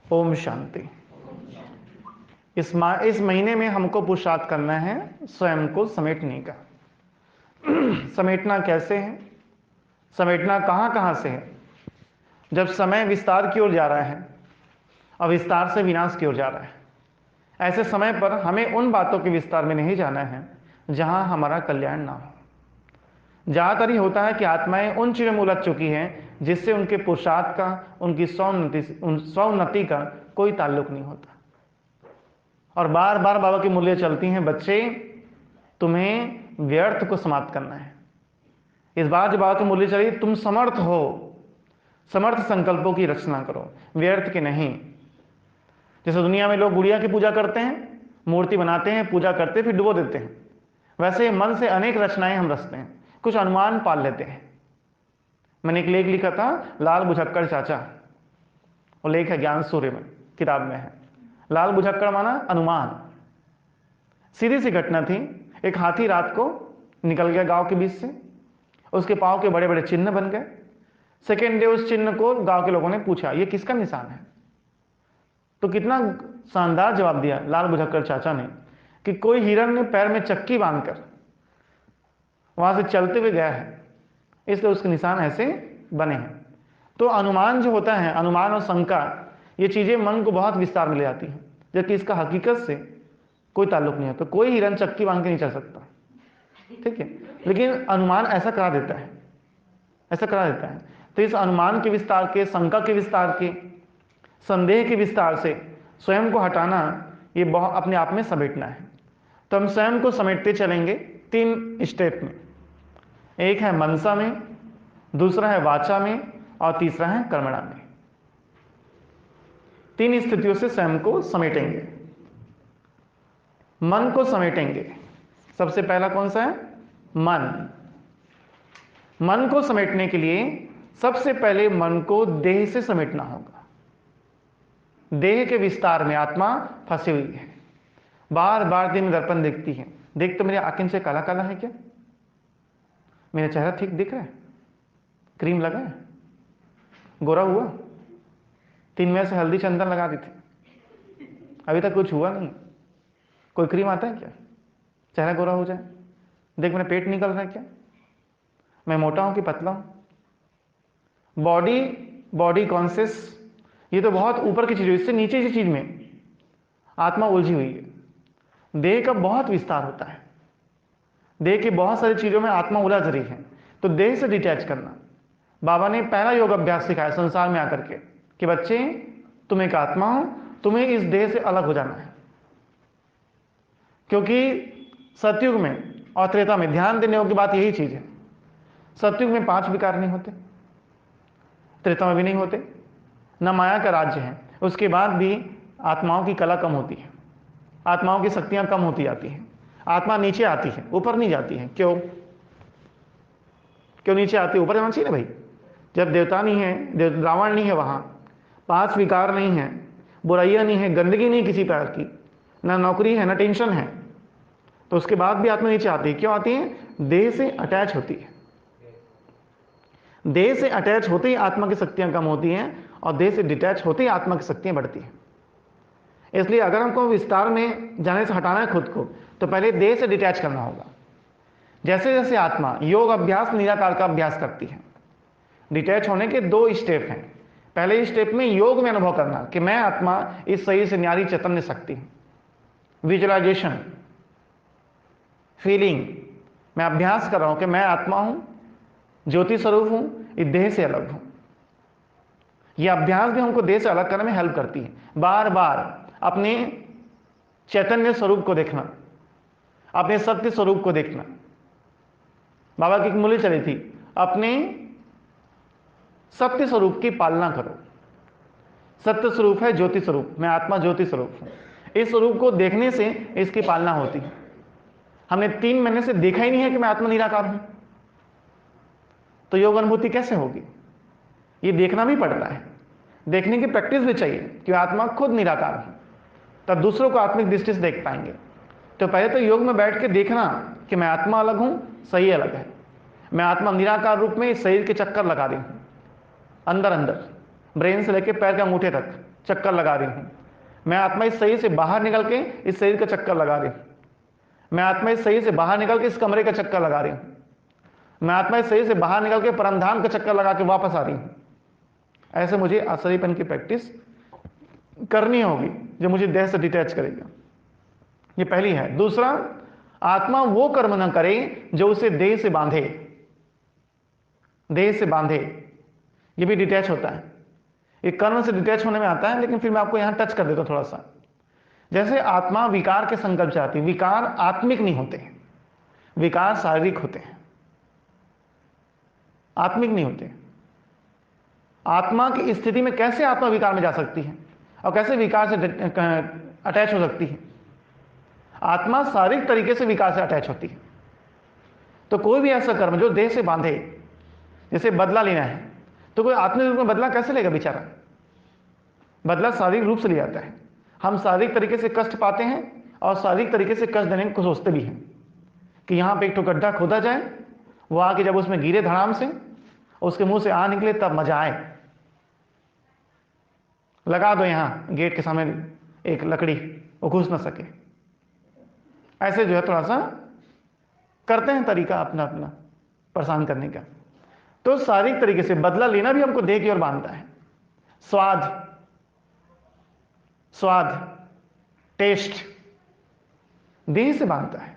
ओम शांति। इस महीने में हमको पुरुषार्थ करना है स्वयं को समेटने का। समेटना कैसे है, समेटना कहाँ से है? जब समय विस्तार की ओर जा रहा है और विस्तार से विनाश की ओर जा रहा है, ऐसे समय पर हमें उन बातों के विस्तार में नहीं जाना है जहां हमारा कल्याण ना हो। ज़्यादातर ही होता है कि आत्माएं उन चीज़ों में उलझ चुकी हैं जिससे उनके पुरुषार्थ का, उनकी स्वोन्नति का कोई ताल्लुक नहीं होता, और बार बार बाबा की मूल्य चलती हैं, बच्चे तुम्हें व्यर्थ को समाप्त करना है। इस बार जब बाबा की मूल्य चली, तुम समर्थ हो, समर्थ संकल्पों की रचना करो, व्यर्थ के नहीं। जैसे दुनिया में लोग गुड़िया की पूजा करते हैं, मूर्ति बनाते हैं, पूजा करते हैं, फिर डुबो देते हैं, वैसे मन से अनेक रचनाएं हम रचते हैं, कुछ अनुमान पाल लेते हैं। मैंने एक लेख लिखा था, लाल बुझक्कड़ चाचा, वो लेख है ज्ञान सूर्य में, किताब में है। लाल बुझक्कड़ माना अनुमान। सीधी सी घटना थी, एक हाथी रात को निकल गया गांव के बीच से, उसके पांव के बड़े बड़े चिन्ह बन गए। सेकेंड डे उस चिन्ह को गांव के लोगों ने पूछा, ये किसका निशान है? तो कितना शानदार जवाब दिया लाल बुझक्कड़ चाचा ने कि कोई हिरण ने पैर में चक्की बांधकर वहां से चलते हुए गया है, इसलिए उसके निशान ऐसे बने हैं। तो अनुमान जो होता है, अनुमान और शंका, ये चीजें मन को बहुत विस्तार में ले जाती हैं, जबकि इसका हकीकत से कोई ताल्लुक नहीं होता। कोई हिरण चक्की बांध के नहीं चल सकता, ठीक है, लेकिन अनुमान ऐसा करा देता है, ऐसा करा देता है। तो इस अनुमान के विस्तार के, शंका के विस्तार के, संदेह के विस्तार से स्वयं को हटाना, ये बहुत अपने आप में समेटना है। तो हम स्वयं को समेटते चलेंगे 3 स्टेप में। एक है मनसा में, दूसरा है वाचा में, और तीसरा है कर्मणा में। 3 स्थितियों से स्वयं को समेटेंगे। मन को समेटेंगे। सबसे पहला कौन सा है? मन। मन को समेटने के लिए सबसे पहले मन को देह से समेटना होगा। देह के विस्तार में आत्मा फंसी हुई है, बार बार दिन में दर्पण देखती है, देख तो मेरी आंखें से काला काला है क्या? मेरा चेहरा ठीक दिख रहा है? क्रीम लगा है? गोरा हुआ? 3 महीने से हल्दी चंदन लगा दी थी, अभी तक कुछ हुआ नहीं। कोई क्रीम आता है क्या चेहरा गोरा हो जाए? देख मेरा पेट निकल रहा है क्या? मैं मोटा हूं कि पतला हूं? बॉडी कॉन्शियस, ये तो बहुत ऊपर की चीज है। इससे नीचे की चीज में आत्मा उलझी हुई है। देह का बहुत विस्तार होता है, देह की बहुत सारी चीजों में आत्मा उलझ रही है। तो देह से डिटैच करना, बाबा ने पहला योग अभ्यास सिखाया संसार में आकर के कि बच्चे तुम एक आत्मा हो, तुम्हें इस देह से अलग हो जाना है। क्योंकि सतयुग में और त्रेता में ध्यान देने योग्य बात यही चीज है, सतयुग में 5 विकार नहीं होते, त्रेता में भी नहीं होते, न माया का राज्य है। उसके बाद भी आत्माओं की कला कम होती है, आत्माओं की शक्तियां कम होती जाती हैं, आत्मा नीचे आती है, ऊपर नहीं जाती है। क्यों नीचे आती है? ऊपर जाना चाहिए ना भाई। जब देवता नहीं है, रावण नहीं है, वहां 5 विकार नहीं है, बुराइयां नहीं है, गंदगी नहीं किसी प्रकार की, ना नौकरी है, ना टेंशन है, तो उसके बाद भी आत्मा नीचे आती है। क्यों आती है? देह से अटैच होती है। देह से अटैच होते ही आत्मा की शक्तियां कम होती हैं, और देह से डिटैच होते ही आत्मा की शक्तियां बढ़ती हैं। इसलिए अगर हमको विस्तार में जाने से हटाना है खुद को, तो पहले देह से डिटैच करना होगा। जैसे जैसे आत्मा योग अभ्यास, निराकार का अभ्यास करती है, डिटैच होने के 2 स्टेप हैं। पहले स्टेप में योग में अनुभव करना कि मैं आत्मा इस शरीर से न्यारी चैतन्य शक्ति हूं, विजुअलाइजेशन, फीलिंग, मैं अभ्यास कर रहा हूं कि मैं आत्मा हूं, ज्योति स्वरूप हूं, इस देह से अलग हूं। यह अभ्यास भी हमको देह से अलग करने में हेल्प करती है। बार बार अपने चैतन्य स्वरूप को देखना, अपने सत्य स्वरूप को देखना। बाबा की एक मूल्य चली थी, अपने सत्य स्वरूप की पालना करो। सत्य स्वरूप है ज्योति स्वरूप, मैं आत्मा ज्योति स्वरूप हूं। इस स्वरूप को देखने से इसकी पालना होती है। हमने 3 महीने से देखा ही नहीं है कि मैं आत्मा निराकार हूं, तो योग अनुभूति कैसे होगी? ये देखना भी पड़ता है, देखने की प्रैक्टिस भी चाहिए कि आत्मा खुद निराकार है, तब दूसरों को आत्मिक दृष्टि से देख पाएंगे। तो पहले तो योग में बैठ के देखना कि मैं आत्मा अलग हूं, सही अलग है। मैं आत्मा निराकार रूप में इस शरीर के चक्कर लगा रही हूं, अंदर अंदर, ब्रेन से लेकर पैर के अंगूठे तक, चक्कर लगा रही हूं। मैं आत्मा इस शरीर से बाहर निकल के इस शरीर का चक्कर लगा रही हूं। मैं आत्मा इस शरीर से बाहर निकल के इस कमरे का चक्कर लगा रही हूं। मैं आत्मा इस शरीर से बाहर निकल के परमधाम का चक्कर लगा के वापस आ रही हूं। ऐसे मुझे आश्चर्यपन की प्रैक्टिस करनी होगी जो मुझे देह से डिटैच करेगा। ये पहली है। दूसरा, आत्मा वो कर्म न करे जो उसे देह से बांधे। देह से बांधे, ये भी डिटैच होता है। ये कर्म से डिटैच होने में आता है, लेकिन फिर मैं आपको यहां टच कर देता हूं थोड़ा सा। जैसे आत्मा विकार के संकल्प चाहती है। विकार आत्मिक नहीं होते, विकार शारीरिक होते हैं, आत्मिक नहीं होते। आत्मा की स्थिति में कैसे आत्मा विकार में जा सकती है और कैसे विकार से अटैच हो सकती है? आत्मा शारीरिक तरीके से विकार से अटैच होती है। तो कोई भी ऐसा कर्म जो देह से बांधे, जैसे बदला लेना है, तो कोई आत्मिक रूप में बदला कैसे लेगा बेचारा? बदला शारीरिक रूप से लिया जाता है। हम शारीरिक तरीके से कष्ट पाते हैं और शारीरिक तरीके से कष्ट देने को सोचते भी हैं कि यहां पे एक तो गड्ढा खोदा जाए, वो आके जब उसमें गिरे धड़ाम से, उसके मुंह से आ निकले तब मजा आए। लगा दो यहां गेट के सामने एक लकड़ी, वो घुस ना सके। ऐसे जो है थोड़ा सा करते हैं तरीका अपना अपना परेशान करने का। तो शारीरिक तरीके से बदला लेना भी हमको देह की ओर बांधता है। स्वाद, स्वाद, टेस्ट देह से बांधता है,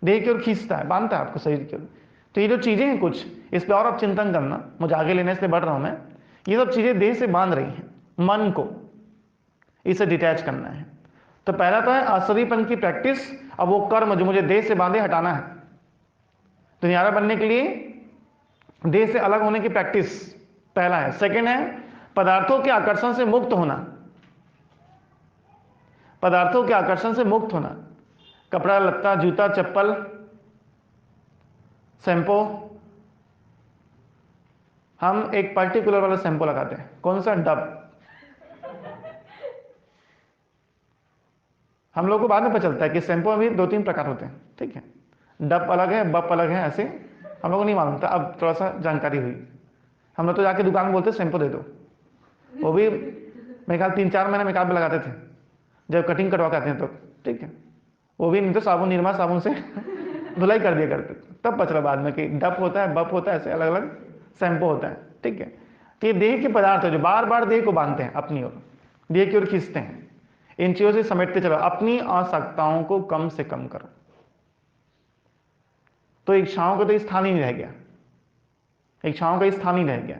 देह की ओर खींचता है, बांधता है आपको शरीर की ओर। तो ये जो चीजें हैं कुछ, इस पर और आप चिंतन करना, मुझे आगे लेने से बढ़ रहा हूं मैं। ये सब चीजें देह से बांध रही हैं, मन को इसे डिटैच करना है। तो पहला तो है अशरीरपन की प्रैक्टिस। अब वो कर्म जो मुझे देह से बांधे हटाना है, दुनियारा बनने के लिए देह से अलग होने की प्रैक्टिस पहला है। सेकंड है पदार्थों के आकर्षण से मुक्त होना। पदार्थों के आकर्षण से मुक्त होना, कपड़ा लत्ता, जूता, चप्पल, शैम्पू। हम एक पर्टिकुलर वाला शैम्पू लगाते हैं, कौन सा? डब। हम लोग को बाद में पता चलता है कि शैम्पू में भी 2-3 प्रकार होते हैं, ठीक है। डब अलग है, बप अलग है, ऐसे हम लोग को नहीं मालूम था, अब थोड़ा सा जानकारी हुई। हम लोग तो जाके दुकान में बोलते शैम्पू दे दो, वो भी मेरे ख्याल 3-4 महीने मेकअप में लगाते थे जब कटिंग कटवा के आते हैं तो, ठीक है। वो भी नहीं तो साबुन, निरमा साबुन से धुलाई कर दिया करते, तब पता चला बाद में कि डब होता है, बप होता है, ऐसे अलग अलग शैम्पू होता है, ठीक है। तो ये देह के पदार्थ है जो बार बार देह को बांधते हैं अपनी ओर, देह की ओर खींचते हैं। इन चीजों से समेटते चलो, अपनी आवश्यकताओं को कम से कम करो। तो इच्छाओं का तो स्थान ही नहीं रह गया, इच्छाओं का स्थान ही रह गया।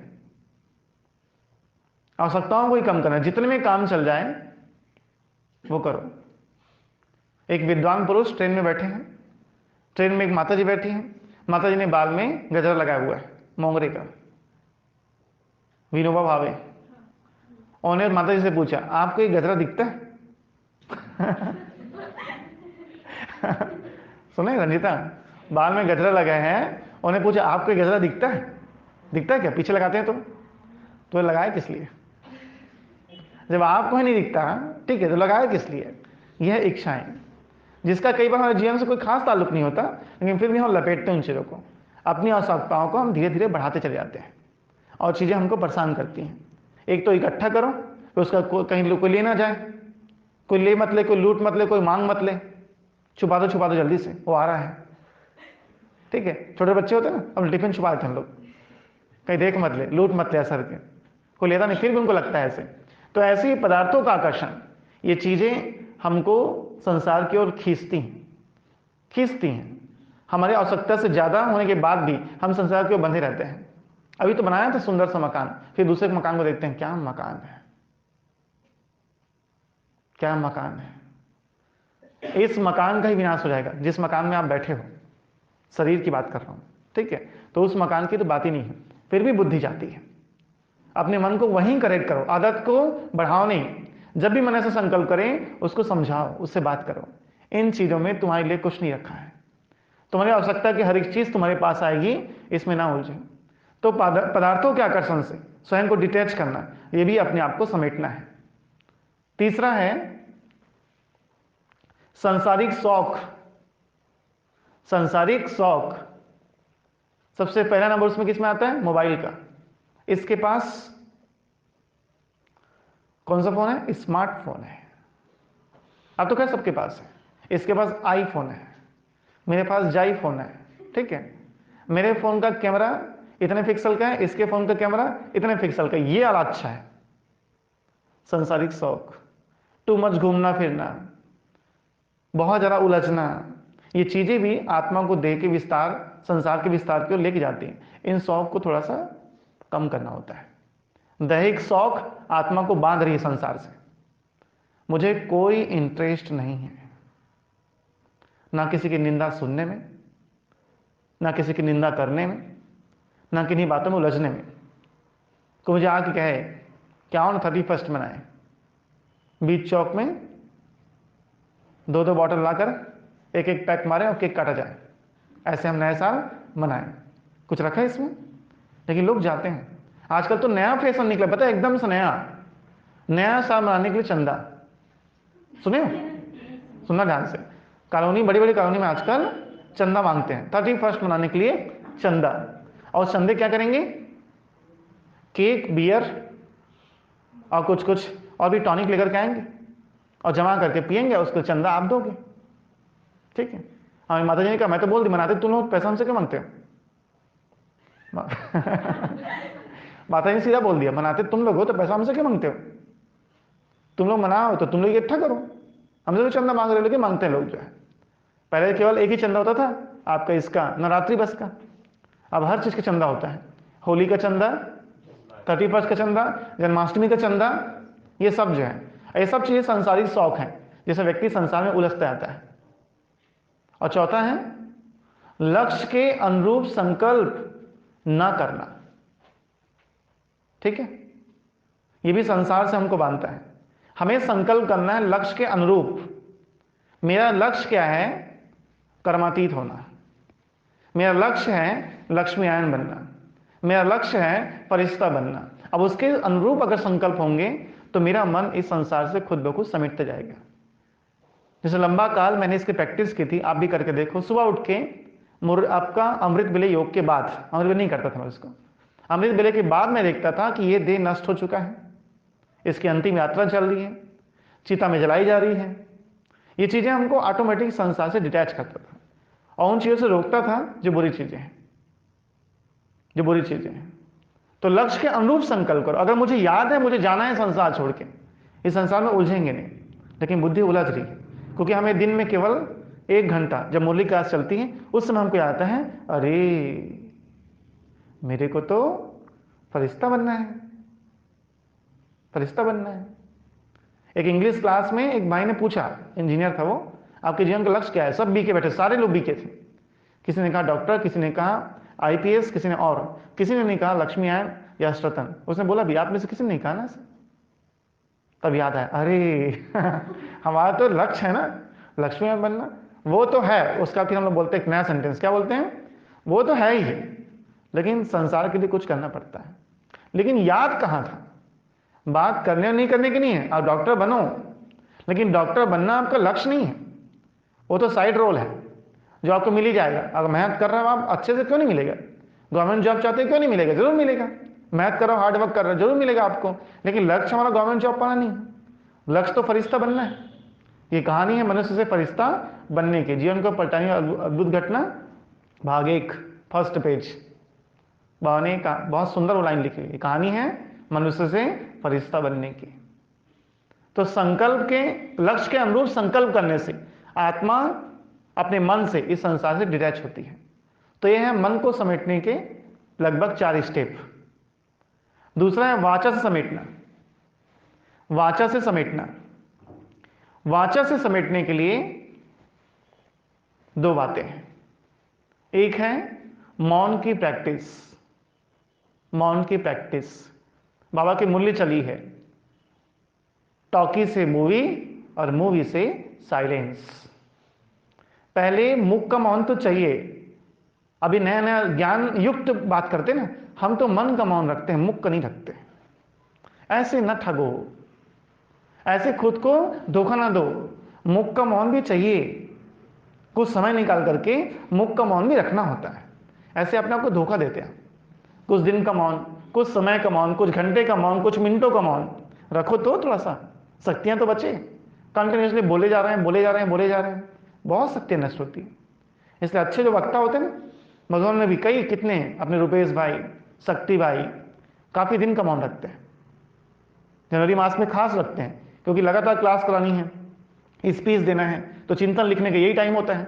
आवश्यकताओं को ही कम करना, जितने में काम चल जाए वो करो। एक विद्वान पुरुष ट्रेन में बैठे हैं, ट्रेन में एक माता जी बैठी हैं। माता जी ने बाल में गजरा लगाया हुआ है, मोंगरे का, विनोबा भावे। उन्होंने माता जी से पूछा, आपको ये गजरा दिखता है? सुने रंजिता, बाल में गजरा लगाए हैं, उन्हें पूछा आपको ये गजरा दिखता है? दिखता है क्या? पीछे लगाते हैं तो लगाए किस लिए? जब आपको ही नहीं दिखता, ठीक है, तो लगाया किस लिए? यह इच्छाएं, जिसका कई बार हमारे जीवन से कोई खास ताल्लुक नहीं होता, लेकिन फिर भी हम लपेटते हैं उन चीज़ों को। अपनी आवश्यकताओं को हम धीरे धीरे बढ़ाते चले जाते हैं और चीज़ें हमको परेशान करती हैं। एक तो इकट्ठा करो, तो उसका कहीं कोई ले ना जाए, कोई ले मत ले, कोई लूट मत ले, कोई मांग मत ले, छुपा दो जल्दी से, वो आ रहा है, ठीक है। छोटे बच्चे होते हैं ना, अब टिफिन छुपा देते हैं हम लोग, कहीं देख मत ले, लूट मत ले, असर के कोई लेता नहीं, फिर भी उनको लगता है ऐसे। तो ऐसे ही पदार्थों का आकर्षण, ये चीजें हमको संसार की ओर खींचती हैं। हमारी आवश्यकता से ज्यादा होने के बाद भी हम संसार की ओर बंधे रहते हैं। अभी तो बनाया था सुंदर सा मकान, फिर दूसरे मकान को देखते हैं, क्या मकान है, क्या मकान है। इस मकान का ही विनाश हो जाएगा जिस मकान में आप बैठे हो, शरीर की बात कर रहा हूं, ठीक है। तो उस मकान की तो बात ही नहीं है, फिर भी बुद्धि जाती है। अपने मन को वहीं करेक्ट करो, आदत को बढ़ाओ नहीं। जब भी मन ऐसा संकल्प करें, उसको समझाओ, उससे बात करो। इन चीजों में तुम्हारे लिए कुछ नहीं रखा है, तुम्हारी आवश्यकता की हर एक चीज तुम्हारे पास आएगी, इसमें ना उलझो। तो पदार्थों के आकर्षण से स्वयं को डिटैच करना, यह भी अपने आप को समेटना है। तीसरा है सांसारिक शौक। सांसारिक शौक सबसे पहला नंबर उसमें किसमें आता है? मोबाइल का। इसके पास कौन सा फोन है? स्मार्टफोन है। अब तो खैर सबके पास है। इसके पास आईफोन है, मेरे पास जाई फोन है, ठीक है। मेरे फोन का कैमरा इतने पिक्सल का है, इसके फोन का कैमरा इतने पिक्सल का, ये वाला अच्छा है। संसारिक शौक, टू मच घूमना फिरना, बहुत ज्यादा उलझना, ये चीजें भी आत्मा को देह के विस्तार, संसार के विस्तार की ओर लेके जाती हैं। इन शौक को थोड़ा सा कम करना होता है। दैहिक शौक आत्मा को बांध रही है संसार से। मुझे कोई इंटरेस्ट नहीं है ना किसी की निंदा सुनने में, ना किसी की निंदा करने में, ना किन्हीं बातों में उलझने में। को मुझे आके कहे क्या हो ना 31 मनाए, बीच चौक में 2-2 बॉटल लाकर एक एक पैक मारे और केक काटा जाए, ऐसे हम नया साल मनाएं। कुछ रखा है इसमें? लेकिन लोग जाते हैं। आजकल तो नया फैशन निकला, पता है, एकदम से नया साल मनाने के लिए चंदा। सुने हो? सुनना ध्यान से। कॉलोनी, बड़ी बड़ी कॉलोनी में आजकल चंदा मांगते हैं 31 मनाने के लिए चंदा। और चंदे क्या करेंगे? केक, बियर और कुछ कुछ और भी टॉनिक लेकर के आएंगे और जमा करके पिएंगे, उसको चंदा आप दोगे, ठीक है। हाँ, माता जी ने कहा, मैं तो बोल दी मनाते तुम लोग, पैसा हमसे क्यों मांगते हो? माता जी सीधा बोल दिया, मनाते तुम लोग हो तो पैसा हमसे क्यों मांगते हो? तुम लोग मनाओ तो तुम लोग इकट्ठा करो, हमसे तो चंदा मांग रहे हो। लेकिन मांगते हैं लोग जो है। पहले केवल एक ही चंदा होता था आपका, इसका नवरात्रि बस का। अब हर चीज का चंदा होता है। होली का चंदा, 31 का चंदा, जन्माष्टमी का चंदा, ये सब जो है, ये सब चीजें संसारिक शौक हैं जिसे व्यक्ति संसार में उलझता जाता है। और चौथा है लक्ष्य के अनुरूप संकल्प ना करना, ठीक है। ये भी संसार से हमको बांधता है। हमें संकल्प करना है लक्ष्य के अनुरूप। मेरा लक्ष्य क्या है? कर्मातीत होना। मेरा लक्ष्य है लक्ष्मीनारायण बनना। मेरा लक्ष्य है फरिश्ता बनना। अब उसके अनुरूप अगर संकल्प होंगे तो मेरा मन इस संसार से खुद ब खुद समेटता जाएगा। जैसे लंबा काल मैंने इसकी प्रैक्टिस की थी, आप भी करके देखो। सुबह उठ के आपका अमृत विलय योग के बाद, अमृत विलय नहीं करता था मैं उसको, अमृत विलय के बाद मैं देखता था कि ये देह नष्ट हो चुका है, इसकी अंतिम यात्रा चल रही है, चिता में जलाई जा रही है। ये चीजें हमको ऑटोमेटिक संसार से डिटैच करता था और उन चीजों से रोकता था जो बुरी चीजें हैं, जो बुरी चीजें हैं। तो लक्ष्य के अनुरूप संकल्प करो। अगर मुझे याद है मुझे जाना है संसार छोड़ के, इस संसार में उलझेंगे नहीं, लेकिन बुद्धि उलझ रही है क्योंकि हमें दिन में केवल 1 घंटा जब मुरली क्लास चलती है उस समय हमको आता है, अरे मेरे को तो फरिश्ता बनना है, फरिश्ता बनना है। एक इंग्लिश क्लास में एक भाई ने पूछा, इंजीनियर था वो, आपके जीवन का लक्ष्य क्या है? सब बीके बैठे, सारे लोग बीके थे। किसी ने कहा डॉक्टर, किसी ने कहा आईपीएस, किसी ने और, किसी ने नहीं कहा लक्ष्मीनारायण या अष्टरतन। उसने बोला भी आप में से किसी ने नहीं कहा ना सर। तब याद आया, अरे हमारा तो लक्ष्य है ना लक्ष्मीनारायण बनना। वो तो है, उसका फिर हम लोग बोलते हैं एक नया सेंटेंस, क्या बोलते हैं? वो तो है ही, लेकिन संसार के लिए कुछ करना पड़ता है। लेकिन याद कहाँ था? बात करने और नहीं करने की नहीं है, आप डॉक्टर बनो, लेकिन डॉक्टर बनना आपका लक्ष्य नहीं है, वो तो साइड रोल है जो आपको मिल ही जाएगा। अगर मेहनत कर रहे हो आप अच्छे से, क्यों नहीं मिलेगा? गवर्नमेंट जॉब चाहते हो, क्यों नहीं मिलेगा? जरूर मिलेगा। मेहनत करो, हार्ड वर्क कर रहे हो, जरूर मिलेगा आपको। लेकिन लक्ष्य हमारा गवर्नमेंट जॉब पाना नहीं है, लक्ष्य तो फरिश्ता बनना है। ये कहानी है मनुष्य से फरिश्ता बनने की, जीवन को पलटाने अद्भुत घटना, भाग 1 फर्स्ट पेज। बाने का बहुत सुंदर वो लाइन लिखी हुई कहानी है मनुष्य से फरिश्ता बनने की। तो संकल्प के, लक्ष्य के अनुरूप संकल्प करने से आत्मा अपने मन से इस संसार से डिटैच होती है। तो यह है मन को समेटने के लगभग 4 स्टेप। दूसरा है वाचा से समेटना। वाचा से समेटना, वाचा से समेटने के लिए 2 बातें हैं। एक है मौन की प्रैक्टिस। मौन की प्रैक्टिस बाबा की मूल्य चली है, टॉकी से मूवी और मूवी से साइलेंस। पहले मुख का मौन तो चाहिए, अभी नया नया ज्ञान युक्त बात करते ना, हम तो मन का मौन रखते हैं, मुख का नहीं रखते। ऐसे न ठगो, ऐसे खुद को धोखा ना दो। मुख का मौन भी चाहिए, कुछ समय निकाल करके मुख का मौन भी रखना होता है। ऐसे अपने आप को धोखा देते हैं। कुछ दिन का मौन, कुछ समय का मौन, कुछ घंटे का मौन, कुछ मिनटों का मौन, रखो तो थोड़ा सा, शक्तियां तो बचे। कंटिन्यूसली बोले जा रहे हैं, बोले जा रहे हैं, बोले जा रहे हैं, बहुत शक्तियां नष्ट होती है। इसलिए अच्छे जो वक्ता होते हैं ना, भगवान ने भी कई कितने अपने रुपेश भाई, शक्ति भाई काफी दिन का मौन रखते हैं। जनवरी मास में खास रखते हैं क्योंकि लगातार क्लास करानी है, स्पीच देना है, तो चिंतन लिखने का यही टाइम होता है।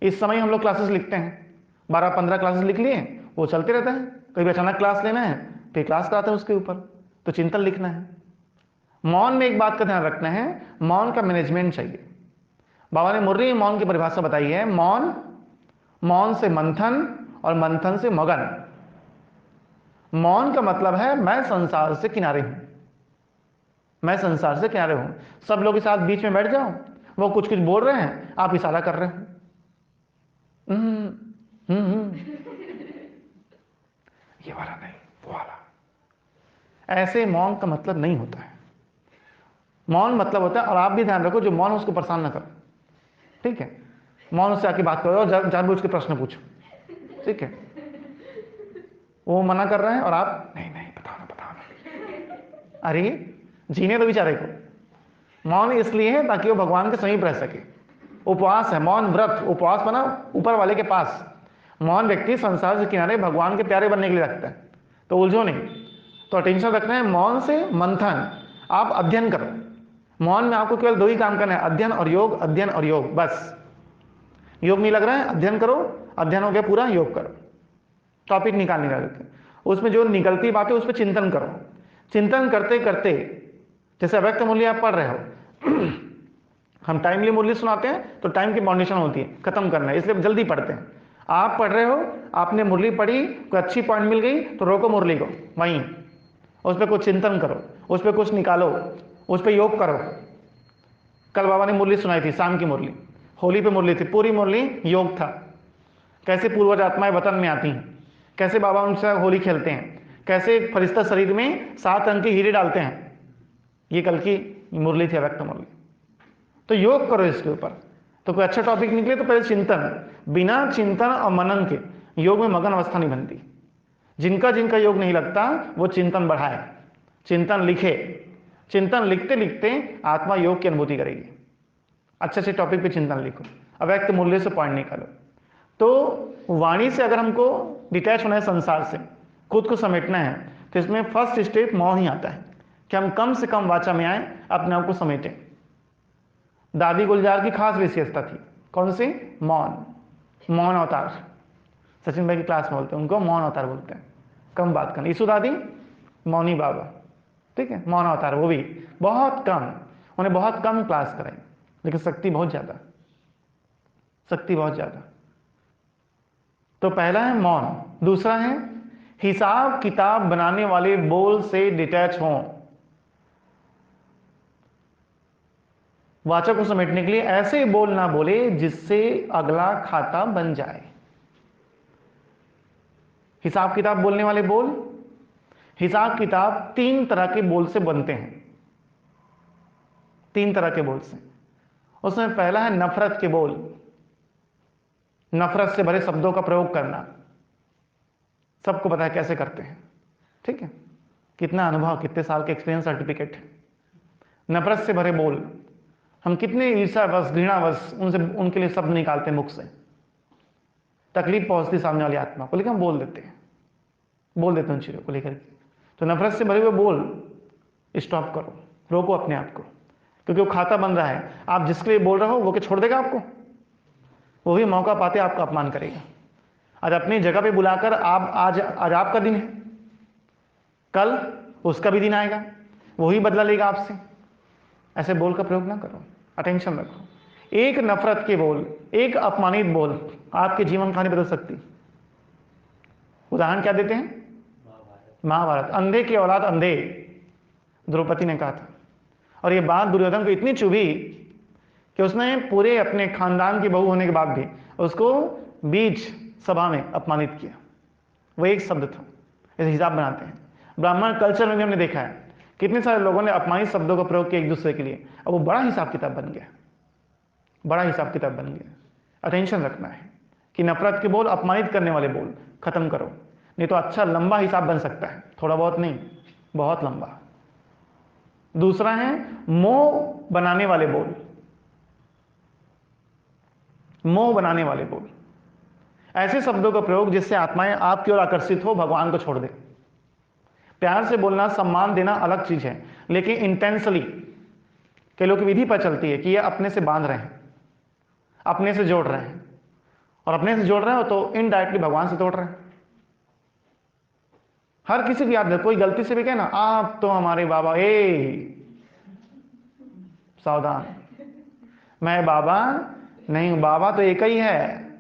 इस समय हम लोग क्लासेस लिखते हैं, 12-15 क्लासेस लिख लिए, वो चलते रहता है। कभी अचानक क्लास लेना है, फिर क्लास कराते हैं उसके ऊपर, तो चिंतन लिखना है। मौन में एक बात का ध्यान रखना है, मौन का मैनेजमेंट चाहिए। बाबा ने मुरली में मौन की परिभाषा बताई है, मौन, मौन से मंथन और मंथन से मगन। मौन का मतलब है मैं संसार से किनारे हूं, मैं संसार से किनारे हूं। सब लोग के साथ बीच में बैठ जाओ, वो कुछ कुछ बोल रहे हैं, आप इशारा कर रहे हो, ये वाला नहीं, वो वाला। ऐसे मौन का मतलब नहीं होता है। मौन मतलब होता है, और आप भी ध्यान रखो, जो मौन उसको परेशान ना करो, ठीक है। मौन उससे आके बात करो और जानबूझ के प्रश्न पूछो, ठीक है। वो मना कर रहे हैं और आप नहीं नहीं बताओ ना, बताओ ना। अरे जीने तो बेचारे को। मौन इसलिए है ताकि वो भगवान के समीप रह सके। उपवास है, मौन व्रत, उपवास बना ऊपर वाले के पास। मौन व्यक्ति संसार से किनारे भगवान के प्यारे बनने के लिए रखता है, तो उलझो नहीं। तो अटेंशन रखना है मौन से मंथन। आप अध्ययन करो, मौन में आपको केवल दो ही काम करना है, अध्ययन और योग, अध्ययन और योग, बस। योग नहीं लग रहा है, अध्ययन करो, अध्ययन हो गया पूरा, योग करो। टॉपिक निकालने का, उसमें जो निकलती बातें उस पर चिंतन करो। चिंतन करते करते, जैसे अव्यक्त मूल्य आप पढ़ रहे हो, हम टाइमली मूल्य सुनाते हैं तो टाइम की बाउंडेशन होती है, खत्म करना है, इसलिए जल्दी पढ़ते हैं। आप पढ़ रहे हो, आपने मुरली पढ़ी, कोई अच्छी पॉइंट मिल गई तो रोको मुरली को वहीं, उस पर कुछ चिंतन करो, उस पर कुछ निकालो, उस पर योग करो। कल बाबा ने मुरली सुनाई थी, शाम की मुरली, होली पे मुरली थी, पूरी मुरली योग था। कैसे पूर्वज आत्माएं वतन में आती हैं, कैसे बाबा उनसे होली खेलते हैं, कैसे फरिश्ता शरीर में 7 अंक के हीरे डालते हैं, ये कल की मुरली थी, अव्यक्त मुरली। तो योग करो इसके ऊपर। तो कोई अच्छा टॉपिक निकले तो पहले चिंतन, बिना चिंतन और मनन के योग में मगन अवस्था नहीं बनती। जिनका जिनका योग नहीं लगता वो चिंतन बढ़ाए, चिंतन लिखे, चिंतन लिखते लिखते आत्मा योग की अनुभूति करेगी। अच्छे अच्छे टॉपिक पे चिंतन लिखो, अव्यक्त मूल्य से पॉइंट निकालो। तो वाणी से अगर हमको डिटैच होना है, संसार से खुद को समेटना है, तो इसमें फर्स्ट स्टेप मौन ही आता है कि हम कम से कम वाचा में आए, अपने आप को समेटें। दादी गुलजार की खास विशेषता थी, कौन सी? मौन, मौन अवतार। सचिन भाई की क्लास में बोलते हैं उनको मौन अवतार बोलते हैं, कम बात करना। ईसु दादी मौनी बाबा, ठीक है, मौन अवतार, वो भी बहुत कम, उन्हें बहुत कम क्लास कराई, लेकिन शक्ति बहुत ज्यादा, शक्ति बहुत ज्यादा। तो पहला है मौन। दूसरा है हिसाब किताब बनाने वाले बोल से डिटैच हों। वाचा को समेटने के लिए ऐसे बोल ना बोले जिससे अगला खाता बन जाए। हिसाब किताब बोलने वाले बोल, हिसाब किताब 3 तरह के बोल से बनते हैं, 3 तरह के बोल से। उसमें पहला है नफरत के बोल, नफरत से भरे शब्दों का प्रयोग करना। सबको पता है कैसे करते हैं, ठीक है, कितना अनुभव, कितने साल के एक्सपीरियंस सर्टिफिकेट है। नफरत से भरे बोल, हम कितने ईर्ष्यावश, घृणावश उनसे, उनके लिए शब्द निकालते हैं मुख से, तकलीफ पहुंचती सामने वाली आत्मा को, लेकिन हम बोल देते हैं, बोल देते हैं उन चीजों को लेकर के। तो नफरत से भरे हुए बोल स्टॉप करो, रोको अपने आप को, क्योंकि वो खाता बन रहा है। आप जिसके लिए बोल रहे हो वो क्या छोड़ देगा आपको? वो भी मौका पाते आपका अपमान करेगा। आज अपनी जगह पे बुलाकर आप, आज आपका दिन है, कल उसका भी दिन आएगा, वही बदला लेगा आपसे। ऐसे बोल का प्रयोग ना करो, अटेंशन रखो। एक नफरत के बोल, एक अपमानित बोल आपके जीवन कहानी बदल सकती। उदाहरण क्या देते हैं? महाभारत। अंधे की औलाद अंधे, द्रौपदी ने कहा था, और ये बात दुर्योधन को इतनी चुभी कि उसने पूरे अपने खानदान की बहू होने के बाद भी उसको बीच सभा में अपमानित किया। वो एक शब्द था। ऐसे हिसाब बनाते हैं। ब्राह्मण कल्चर में भी हमने देखा है कितने सारे लोगों ने अपमानित शब्दों का प्रयोग किया एक दूसरे के लिए, अब वो बड़ा हिसाब किताब बन गया, बड़ा हिसाब किताब बन गया। अटेंशन रखना है कि नफरत के बोल, अपमानित करने वाले बोल खत्म करो, नहीं तो अच्छा लंबा हिसाब बन सकता है, थोड़ा बहुत नहीं, बहुत लंबा। दूसरा है मोह बनाने वाले बोल। मोह बनाने वाले बोल, ऐसे शब्दों का प्रयोग जिससे आत्माएं आपकी ओर आकर्षित हो, भगवान को छोड़ दे। प्यार से बोलना, सम्मान देना अलग चीज है, लेकिन इंटेंसली के लोग विधि पर चलती है कि ये अपने से बांध रहे हैं, अपने से जोड़ रहे हैं, और अपने से जोड़ रहे हो तो इनडायरेक्टली भगवान से तोड़ रहे हैं। हर किसी की याद है, कोई गलती से भी कहे ना आप तो हमारे बाबा, सावधान, मैं बाबा नहीं हूं, बाबा तो एक ही है,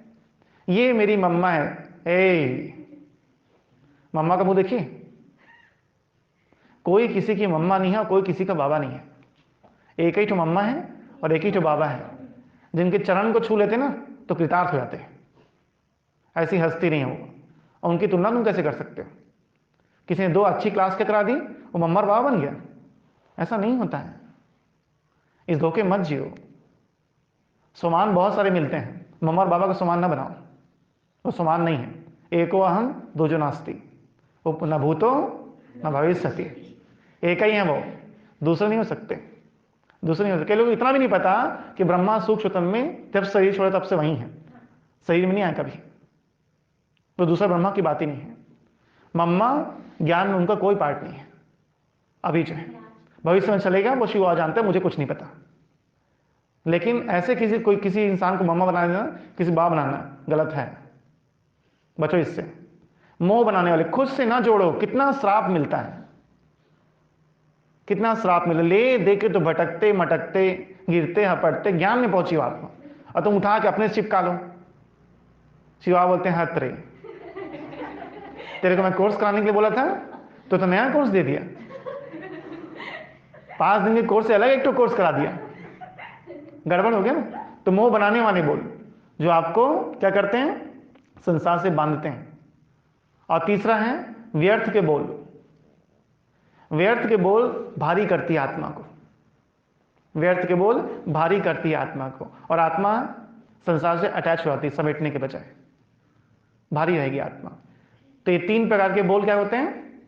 ये मेरी मम्मा है। मम्मा का मुंह देखिए, कोई किसी की मम्मा नहीं है, कोई किसी का बाबा नहीं है, एक ही तो मम्मा है और एक ही तो बाबा है। जिनके चरण को छू लेते ना तो कृतार्थ हो जाते हैं। ऐसी हस्ती नहीं हो, और उनकी तुलना तुम कैसे कर सकते हो? किसी ने 2 अच्छी क्लास के करा दी, वो मम्मा और बाबा बन गया? ऐसा नहीं होता है, इस धोखे मत जियो। समान बहुत सारे मिलते हैं, मम्मा और बाबा का समान ना बनाओ, वो समान नहीं है। एको अहम दूजो नास्ति, वो न भूतो न भविष्यति, एक ही है वो, दूसरे नहीं हो सकते, दूसरे नहीं हो सकते। लोग इतना भी नहीं पता कि ब्रह्मा सूक्ष्म में जब शरीर छोड़े तब से वही है, शरीर में नहीं आया कभी, तो दूसरा ब्रह्मा की बात ही नहीं है। मम्मा ज्ञान में उनका कोई पार्ट नहीं है, अभी जो है, भविष्य में चलेगा वो शिव जानते हैं, मुझे कुछ नहीं पता। लेकिन ऐसे किसी इंसान को मम्मा बना देना, किसी बाप बनाना गलत है, बचो इससे। मोह बनाने वाले, खुद से ना जोड़ो। कितना श्राप मिलता है, कितना श्राप मिले, ले दे के तो भटकते मटकते गिरते हपटते, ज्ञान में पहुंची आत्मा, और तुम उठा के अपने से चिपका लो। शिवा बोलते हैं हत्रे, तेरे को मैं कोर्स कराने के लिए बोला था तो नया कोर्स दे दिया, 5 दिन के कोर्स से अलग एक तो कोर्स करा दिया, गड़बड़ हो गया ना। तो मोह बनाने वाले बोल जो आपको क्या करते हैं, संसार से बांधते हैं। और तीसरा है व्यर्थ के बोल। व्यर्थ के बोल भारी करती है आत्मा को, व्यर्थ के बोल भारी करती है आत्मा को, और आत्मा संसार से अटैच हो जाती है, समेटने के बजाय भारी रहेगी आत्मा। तो ये 3 प्रकार के बोल क्या होते हैं?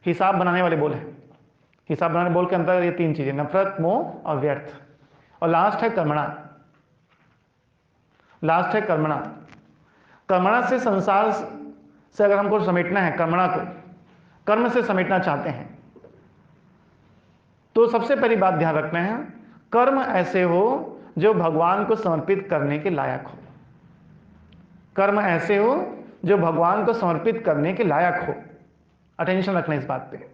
हिसाब बनाने वाले बोल है। हिसाब बनाने बोल के अंदर ये 3 चीजें, नफरत, मोह और व्यर्थ। और लास्ट है कर्मणा। लास्ट है कर्मणा। कर्मणा से संसार से अगर हमको समेटना है, कर्मणा को कर्म से समेटना चाहते हैं, तो सबसे पहली बात ध्यान रखना है, कर्म ऐसे हो जो भगवान को समर्पित करने के लायक हो। कर्म ऐसे हो जो भगवान को समर्पित करने के लायक हो। अटेंशन रखना इस बात पे।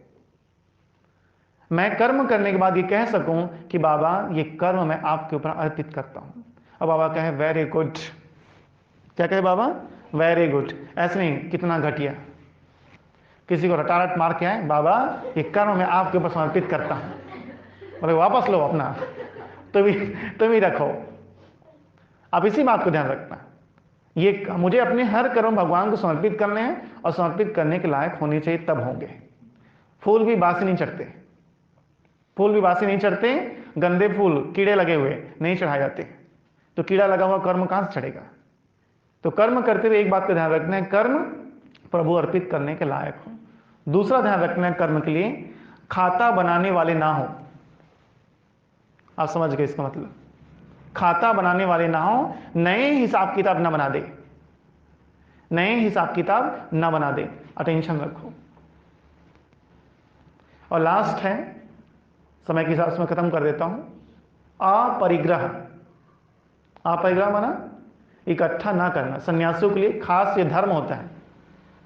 मैं कर्म करने के बाद ये कह सकूं कि बाबा ये कर्म मैं आपके ऊपर अर्पित करता हूं, और बाबा कहे वेरी गुड। क्या कहे बाबा? Very good. ऐसे नहीं कितना घटिया, किसी को रटारट मार के आए, बाबा ये कर्म मैं आपके ऊपर समर्पित करता हूं, बोले वापस लो अपना, तुम ही रखो। अब इसी बात को ध्यान रखना, ये मुझे अपने हर कर्म भगवान को समर्पित करने हैं, और समर्पित करने के लायक होने चाहिए, तब होंगे। फूल भी बासी नहीं चढ़ते, फूल भी बासी नहीं चढ़ते, गंदे फूल कीड़े लगे हुए नहीं चढ़ाए जाते, तो कीड़ा लगा हुआ कर्म कहां से चढ़ेगा? तो कर्म करते हुए एक बात का ध्यान रखना है, कर्म प्रभु अर्पित करने के लायक हो। दूसरा ध्यान रखना है, कर्म के लिए खाता बनाने वाले ना हो। आप समझ गए इसका मतलब? खाता बनाने वाले ना हो, नए हिसाब किताब ना बना दे, नए हिसाब किताब ना बना दे। अटेंशन रखो। और लास्ट है, समय के हिसाब से मैं खत्म कर देता हूं, अपरिग्रह। अपरिग्रह माना इकट्ठा ना करना। सन्यासियों के लिए खास ये धर्म होता है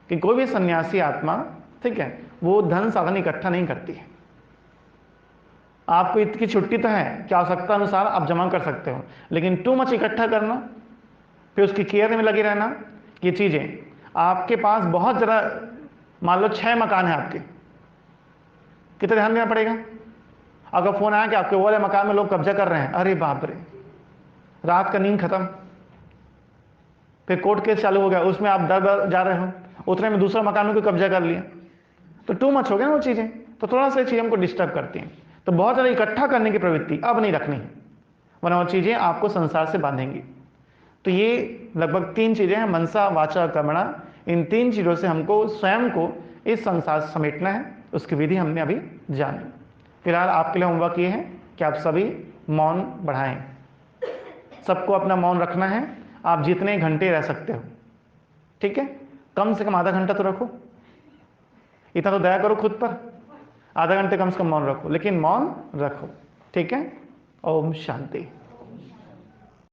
कि कोई भी सन्यासी आत्मा, ठीक है, वो धन साधन इकट्ठा नहीं करती है। आपको इतनी छुट्टी तो है कि आवश्यकता अनुसार आप जमा कर सकते हो, लेकिन टू मच इकट्ठा करना, फिर उसकी केयर में लगे रहना, ये चीजें आपके पास बहुत ज़्यादा, मान लो 6 मकान है आपके, कितना ध्यान देना पड़ेगा? अगर फोन आया कि आपके वो वाले मकान में लोग कब्जा कर रहे हैं, अरे बाप रे, रात का नींद खत्म, फिर कोर्ट केस चालू हो गया, उसमें आप डर जा रहे हो, उतने में दूसरा मकान में कोई कब्जा कर लिया, तो टू मच हो गया ना वो चीजें। तो थोड़ा सा चीज हमको डिस्टर्ब करती हैं, तो बहुत ज़्यादा इकट्ठा करने की प्रवृत्ति अब नहीं रखनी है, वरना वो चीजें आपको संसार से बांधेंगी। तो ये लगभग 3 चीजें हैं, मनसा वाचा कर्मणा। इन 3 चीजों से हमको स्वयं को इस संसार से समेटना है, उसकी विधि हमने अभी जानी। फिलहाल आपके लिए होमवर्क ये है कि आप सभी मौन बढ़ाएं, सबको अपना मौन रखना है। आप जितने घंटे रह सकते हो, ठीक है, कम से कम आधा घंटा तो रखो, इतना तो दया करो खुद पर, आधा घंटे कम से कम मौन रखो, लेकिन मौन रखो, ठीक है। ओम शांति।